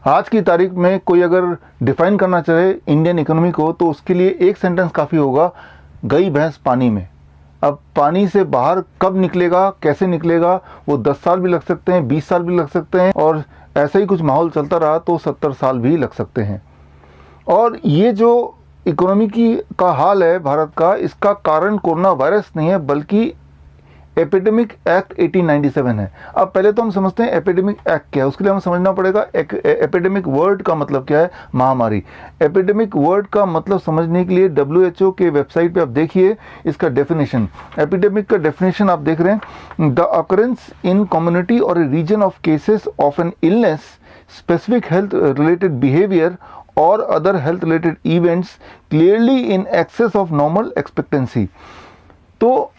आज की तारीख में कोई अगर डिफाइन करना चाहे इंडियन इकोनॉमी को तो उसके लिए एक सेंटेंस काफ़ी होगा, गई भैंस पानी में। अब पानी से बाहर कब निकलेगा, कैसे निकलेगा, वो 10 साल भी लग सकते हैं, 20 साल भी लग सकते हैं, और ऐसा ही कुछ माहौल चलता रहा तो 70 साल भी लग सकते हैं। और ये जो इकोनॉमी का हाल है भारत का, इसका कारण कोरोना वायरस नहीं है बल्कि एपिडेमिक एक्ट 1897 है। अब पहले तो हम समझते हैं एपिडेमिक एक्ट क्या है, उसके लिए हमें समझना पड़ेगा एपिडेमिक वर्ड का मतलब क्या है, महामारी। एपिडेमिक वर्ड का मतलब समझने के लिए WHO के वेबसाइट पे आप देखिए इसका डेफिनेशन। एपिडेमिक का डेफिनेशन आप देख रहे हैं, द अकरेंस इन कम्युनिटी और a region of cases of an illness, specific health related behaviour और other health related events clearly in excess of normal expectancy. तो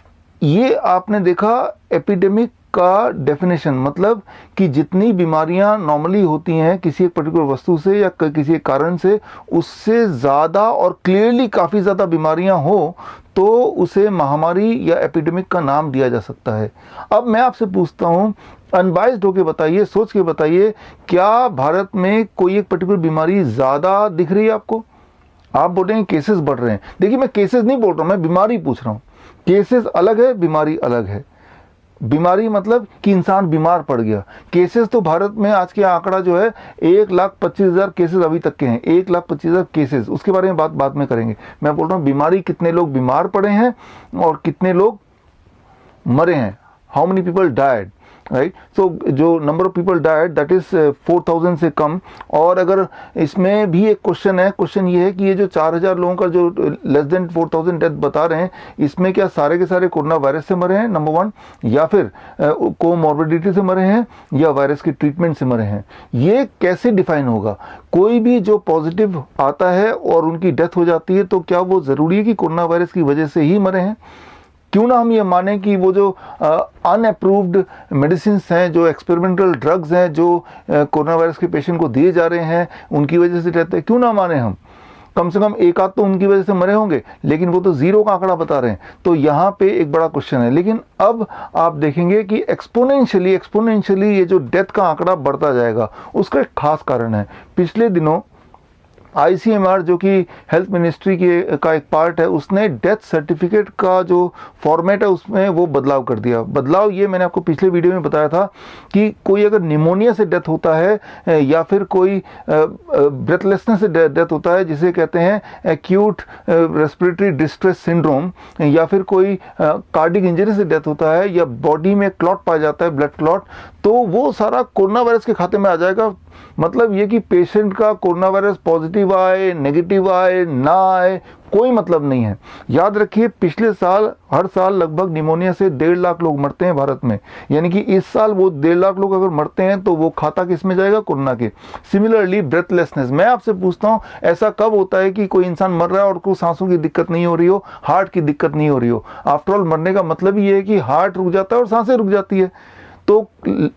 ये आपने देखा एपिडेमिक का डेफिनेशन, मतलब कि जितनी बीमारियां नॉर्मली होती हैं किसी एक पर्टिकुलर वस्तु से या किसी एक कारण से, उससे ज़्यादा और क्लियरली काफ़ी ज़्यादा बीमारियां हो तो उसे महामारी या एपिडेमिक का नाम दिया जा सकता है। अब मैं आपसे पूछता हूँ, अनबाइज्ड होकर बताइए, सोच के बताइए, क्या भारत में कोई एक पर्टिकुलर बीमारी ज़्यादा दिख रही है आपको? आप बोल रहे हैं केसेस बढ़ रहे हैं। देखिए, मैं केसेस नहीं बोल रहा हूँ, मैं बीमारी पूछ रहा हूँ। केसेस अलग है, बीमारी अलग है। बीमारी मतलब कि इंसान बीमार पड़ गया। केसेस तो भारत में आज के आंकड़ा जो है 1,25,000 केसेस अभी तक के हैं, 1,25,000 केसेस, उसके बारे में बाद में करेंगे। मैं बोल रहा हूँ बीमारी, कितने लोग बीमार पड़े हैं और कितने लोग मरे हैं, how many people died, right. So जो number of people died that is 4,000 से कम। और अगर इसमें भी एक क्वेश्चन है, क्वेश्चन ये है कि ये जो 4,000 लोगों का जो लेस देन 4,000 डेथ बता रहे हैं, इसमें क्या सारे के सारे कोरोना वायरस से मरे हैं, नंबर 1, या फिर कोमॉर्बिडिटी से मरे हैं या वायरस की ट्रीटमेंट से मरे हैं? ये कैसे डिफाइन होगा? कोई भी जो पॉजिटिव आता है और उनकी डेथ हो जाती है तो क्या वो ज़रूरी है कि कोरोना वायरस की वजह से ही मरे हैं? क्यों ना हम ये माने कि वो जो अनअप्रूव्ड मेडिसिन हैं, जो एक्सपेरिमेंटल ड्रग्स हैं, जो कोरोना वायरस के पेशेंट को दिए जा रहे हैं, उनकी वजह से रहते हैं, क्यों ना माने हम? कम से कम एक आध तो उनकी वजह से मरे होंगे, लेकिन वो तो जीरो का आंकड़ा बता रहे हैं। तो यहाँ पे एक बड़ा क्वेश्चन है। लेकिन अब आप देखेंगे कि एक्सपोनेंशियली ये जो डेथ का आंकड़ा बढ़ता जाएगा। उसका एक खास कारण है, पिछले दिनों ICMR जो कि हेल्थ मिनिस्ट्री का एक पार्ट है, उसने डेथ सर्टिफिकेट का जो फॉर्मेट है उसमें वो बदलाव कर दिया। बदलाव ये मैंने आपको पिछले वीडियो में बताया था कि कोई अगर निमोनिया से डेथ होता है या फिर कोई ब्रेथलेसनेस से डेथ होता है, जिसे कहते हैं एक्यूट रेस्पिरेटरी डिस्ट्रेस सिंड्रोम, या फिर कोई कार्डिक इंजरी से डेथ होता है, या बॉडी में क्लॉट पाया जाता है, ब्लड क्लॉट, तो वो सारा कोरोना वायरस के खाते में आ जाएगा। मतलब ये कि पेशेंट का कोरोना वायरस पॉजिटिव आए, नेगेटिव आए, ना आए, कोई मतलब नहीं है। याद रखिए, पिछले साल हर साल लगभग निमोनिया से 1.5 लाख लोग मरते हैं भारत में, यानी कि इस साल वो 1.5 लाख लोग अगर मरते हैं तो वो खाता किस में जाएगा? कोरोना के। सिमिलरली ब्रेथलेसनेस, मैं आपसे पूछता हूँ, ऐसा कब होता है कि कोई इंसान मर रहा है और उसको सांसों की दिक्कत नहीं हो रही हो, हार्ट की दिक्कत नहीं हो रही हो? आफ्टर ऑल मरने का मतलब ये है कि हार्ट रुक जाता है और सांसें रुक जाती है। तो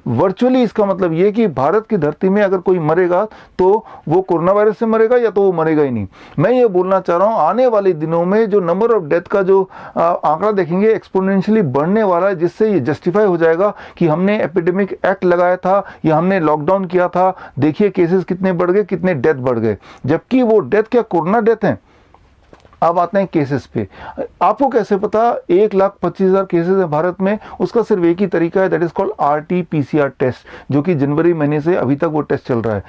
वर्चुअली इसका मतलब ये कि भारत की धरती में अगर कोई मरेगा तो वो कोरोना वायरस से मरेगा या तो वो मरेगा ही नहीं। मैं ये बोलना चाह रहा हूँ, आने वाले दिनों में जो नंबर ऑफ डेथ का जो आंकड़ा देखेंगे एक्सपोनेंशियली बढ़ने वाला है, जिससे ये जस्टिफाई हो जाएगा कि हमने एपिडेमिक एक्ट लगाया था या हमने लॉकडाउन किया था, देखिए केसेस कितने बढ़ गए, कितने डेथ बढ़ गए। जबकि वो डेथ क्या कोरोना डेथ है। अब आते हैं केसेस पे। आपको कैसे पता 1,25,000 केसेस है भारत में? उसका सिर्फ एक ही तरीका है, that is called RT-PCR test, जो कि जनवरी महीने से अभी तक वो टेस्ट चल रहा है।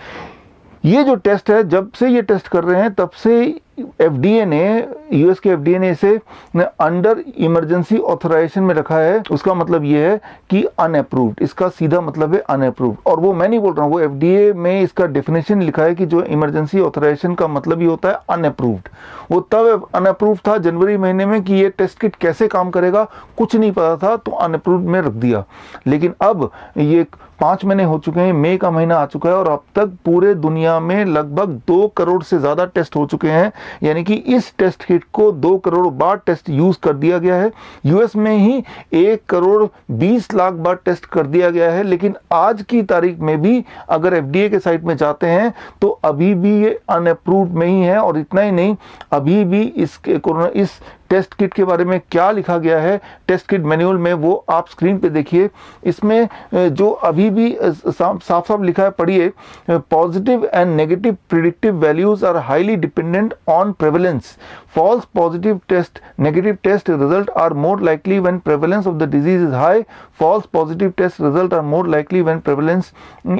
ये जो टेस्ट है, जब से ये टेस्ट कर रहे हैं तब से FDA ने, US के FDA ने इसे अंडर इमरजेंसी ऑथराइजेशन में रखा है। उसका मतलब ये है कि अनअप्रूव्ड, इसका सीधा मतलब है अनअप्रूव्ड। और वो मैं नहीं बोल रहा हूँ, वो FDA में इसका डेफिनेशन लिखा है कि जो इमरजेंसी ऑथराइजेशन का मतलब ये होता है अनअप्रूव्ड। वो तब अनअप्रूव्ड था जनवरी महीने में कि ये टेस्ट किट कैसे काम करेगा कुछ नहीं पता था, तो अनअप्रूव्ड में रख दिया। लेकिन अब ये 5 महीने हो चुके हैं, मई का महीना आ चुका है और अब तक पूरे दुनिया में लगभग 2 करोड़ से ज़्यादा टेस्ट हो चुके हैं। यानी कि इस टेस्ट किट को 2 करोड़ बार टेस्ट यूज कर दिया गया है। US में ही 1 करोड़ 20 लाख बार टेस्ट कर दिया गया है। लेकिन आज की तारीख में भी अगर FDA के साइट में जाते हैं तो अभी भी ये अनअप्रूव्ड में ही है। और इतना ही नहीं, अभी भी इस टेस्ट किट के बारे में क्या लिखा गया है टेस्ट किट मैनुअल में, वो आप स्क्रीन पे देखिए। इसमें जो अभी भी साफ साफ लिखा है, पढ़िए। Positive and negative predictive values are highly dependent on prevalence. False positive test, negative test result are more likely when prevalence of the disease is high. False positive test result are more likely when prevalence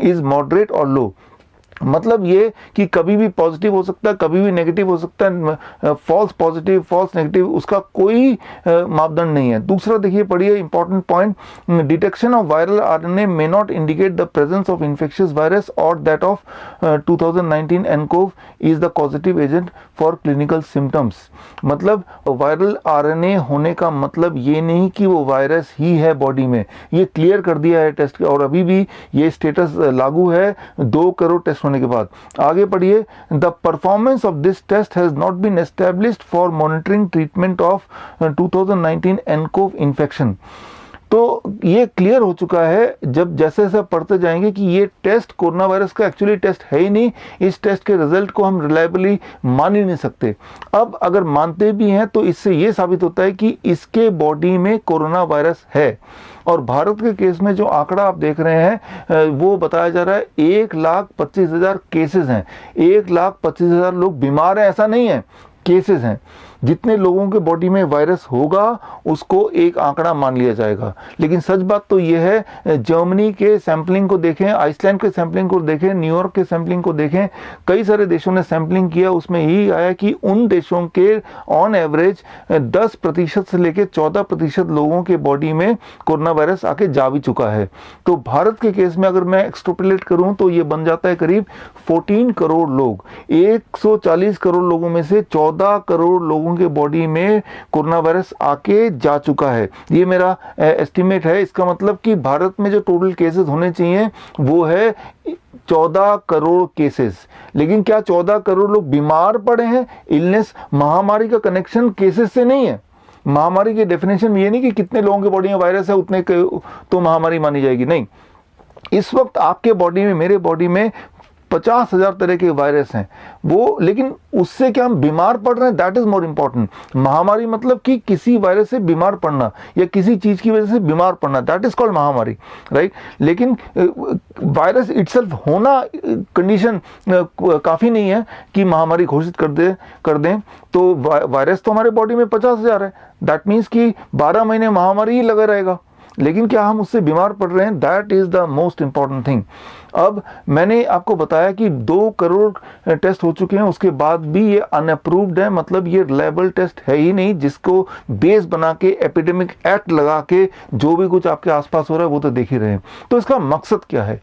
is moderate or low. मतलब ये कि कभी भी positive हो सकता है, कभी भी नेगेटिव हो सकता है। फॉल्स पॉजिटिव, फॉल्स नेगेटिव, उसका कोई मापदंड नहीं है। दूसरा देखिए, पढ़िए important point, detection of viral RNA may not indicate the presence of infectious virus और that of 2019 nCoV is the causative agent for clinical symptoms. मतलब वायरल आरएनए होने का मतलब ये नहीं कि वो वायरस ही है बॉडी में, ये क्लियर कर दिया है टेस्ट, और अभी भी ये स्टेटस लागू है 2 करोड़ टेस्ट होने के बाद। आगे पढ़िए, the performance of this test has not been established for monitoring treatment of 2019 nCoV infection. तो ये क्लियर हो चुका है जब जैसे जैसे पढ़ते जाएंगे कि ये टेस्ट कोरोना वायरस का एक्चुअली टेस्ट है ही नहीं, इस टेस्ट के रिजल्ट को हम रिलायबली मान ही नहीं सकते। अब अगर मानते भी हैं तो इससे ये साबित होता है कि इसके बॉडी में कोरोना वायरस है। और भारत के केस में जो आंकड़ा आप देख रहे हैं वो बताया जा रहा है 1,25,000 केसेस हैं, 1,25,000 लोग बीमार हैं, ऐसा नहीं है, केसेस हैं। जितने लोगों के बॉडी में वायरस होगा उसको एक आंकड़ा मान लिया जाएगा। लेकिन सच बात तो यह है, जर्मनी के सैंपलिंग को देखें, आइसलैंड के सैंपलिंग को देखें, न्यूयॉर्क के सैंपलिंग को देखें, कई सारे देशों ने सैंपलिंग किया, उसमें यही आया कि उन देशों के ऑन एवरेज 10% से लेकर 14% लोगों के बॉडी में कोरोना वायरस आके जा भी चुका है। तो भारत के केस में अगर मैं एक्सट्रोपोलेट करूं तो ये बन जाता है करीब 14 करोड़ लोग। 140 करोड़ लोगों में से 14 करोड़ लोगों के बॉडी में कोरोना वायरस आके जा चुका है। ये मेरा एस्टिमेट है। इसका मतलब कि भारत में जो टोटल केसेस होने चाहिए वो है 14 करोड़ केसेस। लेकिन क्या 14 करोड़ लोग बीमार पड़े हैं? इलनेस, महामारी का कनेक्शन केसेस से नहीं है। महामारी की डेफिनेशन ये नहीं कि कितने लोगों के बॉडी में वायरस है उतने तो महामारी मानी जाएगी, नहीं। इस वक्त आपके बॉडी में, मेरे बॉडी में 50,000 तरह के वायरस हैं वो, लेकिन उससे क्या हम बीमार पड़ रहे हैं, दैट इज मोर इंपॉर्टेंट। महामारी मतलब कि किसी वायरस से बीमार पड़ना या किसी चीज की वजह से बीमार पड़ना, दैट इज कॉल्ड महामारी, राइट। लेकिन वायरस इटसेल्फ होना कंडीशन काफी नहीं है कि महामारी घोषित कर दें। तो वायरस तो हमारे बॉडी में 50,000 है, दैट मीन्स कि 12 महीने महामारी ही लगा रहेगा। लेकिन क्या हम उससे बीमार पड़ रहे हैं, that is the most important thing. अब मैंने आपको बताया कि 2 करोड़ टेस्ट हो चुके हैं, उसके बाद भी ये अनअप्रूव्ड है, मतलब ये रिलायबल टेस्ट है ही नहीं जिसको बेस बना के एपिडेमिक एक्ट लगा के जो भी कुछ आपके आसपास हो रहा है वो तो देख ही रहे हैं। तो इसका मकसद क्या है?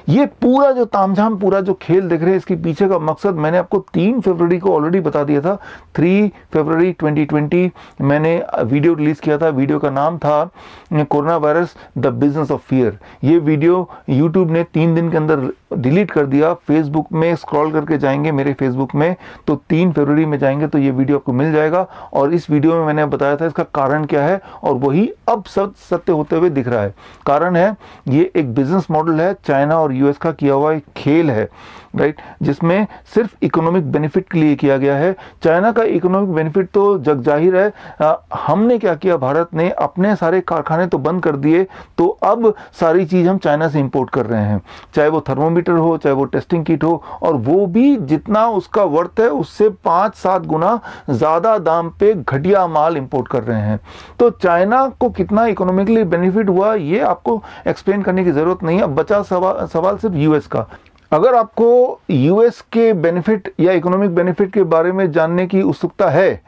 ये पूरा जो तामझाम, पूरा जो खेल देख रहे हैं, इसके पीछे का मकसद मैंने आपको 3 फरवरी को ऑलरेडी बता दिया था। 3 फरवरी 2020 मैंने वीडियो रिलीज किया था। वीडियो का नाम था corona virus the business of fear. ये वीडियो यूट्यूब ने 3 दिन के अंदर डिलीट कर दिया। फेसबुक में स्क्रॉल करके जाएंगे मेरे फेसबुक में तो 3 फरवरी में जाएंगे तो ये वीडियो आपको मिल जाएगा। और इस वीडियो में मैंने बताया था इसका कारण क्या है, और वही अब सत्य होते हुए दिख रहा है। कारण है, ये एक बिजनेस मॉडल है, चाइना और यूएस का किया हुआ एक खेल है, राइट, जिसमें सिर्फ इकोनॉमिक बेनिफिट के लिए किया गया है। चाइना का इकोनॉमिक बेनिफिट तो जग जाहिर है। हमने क्या किया, भारत ने अपने सारे कारखाने तो बंद कर दिए, तो अब सारी चीज हम चाइना से इंपोर्ट कर रहे हैं, चाहे वो थर्मोमीटर हो, चाहे वो टेस्टिंग किट हो, और वो भी जितना उसका वर्थ है उससे 5-7 गुना ज्यादा दाम पे घटिया माल इंपोर्ट कर रहे हैं। तो चाइना को कितना इकोनॉमिकली बेनिफिट हुआ ये आपको एक्सप्लेन करने की जरूरत नहीं है। अब बचा सवाल सिर्फ यूएस का। अगर आपको यूएस के बेनिफिट या इकोनॉमिक बेनिफिट के बारे में जानने की उत्सुकता है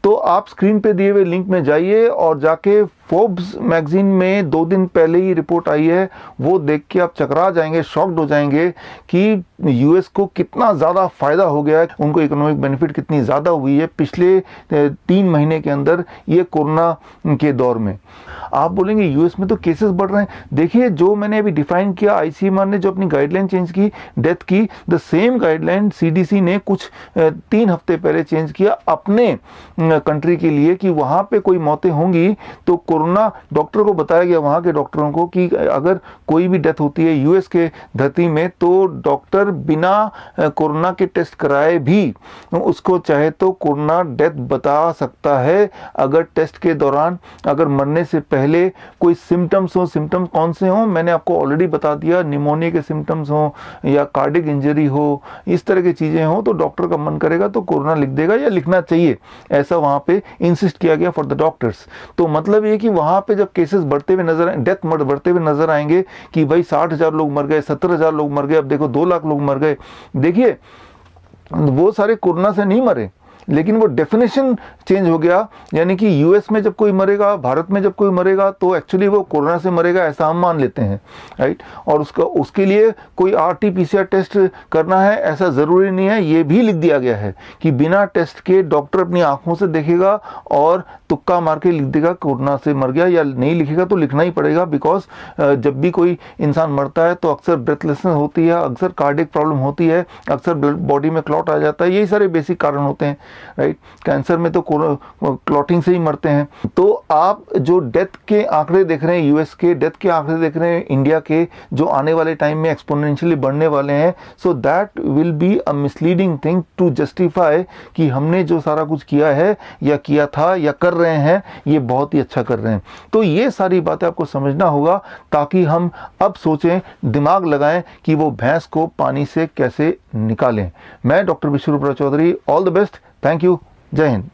तो आप स्क्रीन पे दिए हुए लिंक में जाइए और जाके फोर्ब्स मैगजीन में 2 दिन पहले ही रिपोर्ट आई है, वो देख के आप चकरा जाएंगे, शॉक्ड हो जाएंगे कि यूएस को कितना ज़्यादा फ़ायदा हो गया है, उनको इकोनॉमिक बेनिफिट कितनी ज़्यादा हुई है पिछले 3 महीने के अंदर ये कोरोना के दौर में। आप बोलेंगे यूएस में तो केसेस बढ़ रहे हैं। देखिए, जो मैंने अभी डिफाइन किया, आईसीएमआर ने जो अपनी गाइडलाइन चेंज की डेथ की, द सेम गाइडलाइन सीडीसी ने कुछ 3 हफ्ते पहले चेंज किया अपने कंट्री के लिए कि वहाँ पे कोई मौतें होंगी तो कोरोना डॉक्टर को बताया गया, वहाँ के डॉक्टरों को, कि अगर कोई भी डेथ होती है यूएस के धरती में तो डॉक्टर बिना कोरोना के टेस्ट कराए भी उसको चाहे तो कोरोना डेथ बता सकता है, अगर टेस्ट के दौरान, अगर मरने से पहले कोई सिम्टम्स हो। सिम्टम्स कौन से हों मैंने आपको ऑलरेडी बता दिया, निमोनिया के सिम्टम्स हो या कार्डिक इंजरी हो, इस तरह की चीज़ें हो, तो डॉक्टर का मन करेगा तो कोरोना लिख देगा या लिखना चाहिए, ऐसा वहाँ पे इंसिस्ट किया गया फॉर द डॉक्टर्स। तो मतलब ये कि वहाँ पे जब केसेस बढ़ते हुए नजर आए, डेथ बढ़ते हुए नजर आएंगे कि भाई 60,000 लोग मर गए, 70,000 लोग मर गए, अब देखो 2 लाख लोग मर गए, देखिए वो सारे कोरोना से नहीं मरे, लेकिन वो डेफिनेशन चेंज हो गया। यानी कि यूएस में जब कोई मरेगा, भारत में जब कोई मरेगा तो एक्चुअली वो कोरोना से मरेगा, ऐसा हम मान लेते हैं, राइट। और उसके लिए कोई आरटी-पीसीआर टेस्ट करना है ऐसा ज़रूरी नहीं है। ये भी लिख दिया गया है कि बिना टेस्ट के डॉक्टर अपनी आंखों से देखेगा और तुक्का मार के लिख देगा कोरोना से मर गया, या नहीं लिखेगा तो लिखना ही पड़ेगा। बिकॉज जब भी कोई इंसान मरता है तो अक्सर ब्रेथलेसनेस होती है, अक्सर कार्डिक प्रॉब्लम होती है, अक्सर बॉडी में क्लॉट आ जाता है, यही सारे बेसिक कारण होते हैं, राइट। कैंसर में तो क्लॉटिंग से ही मरते हैं। तो आप जो डेथ के आंकड़े देख रहे हैं, यूएस के डेथ के आंकड़े देख रहे हैं, इंडिया के जो आने वाले टाइम में एक्सपोनेंशियली बढ़ने वाले हैं, so that will be a misleading thing to justify कि हमने जो सारा कुछ किया है या किया था या कर रहे हैं ये बहुत ही अच्छा कर रहे हैं। तो ये सारी बातें आपको समझना होगा ताकि हम अब सोचें, दिमाग लगाएं कि वो भैंस को पानी से कैसे निकालें। मैं doctor Vishwaroop Chaudhary, all the best, thank you, जय हिंद।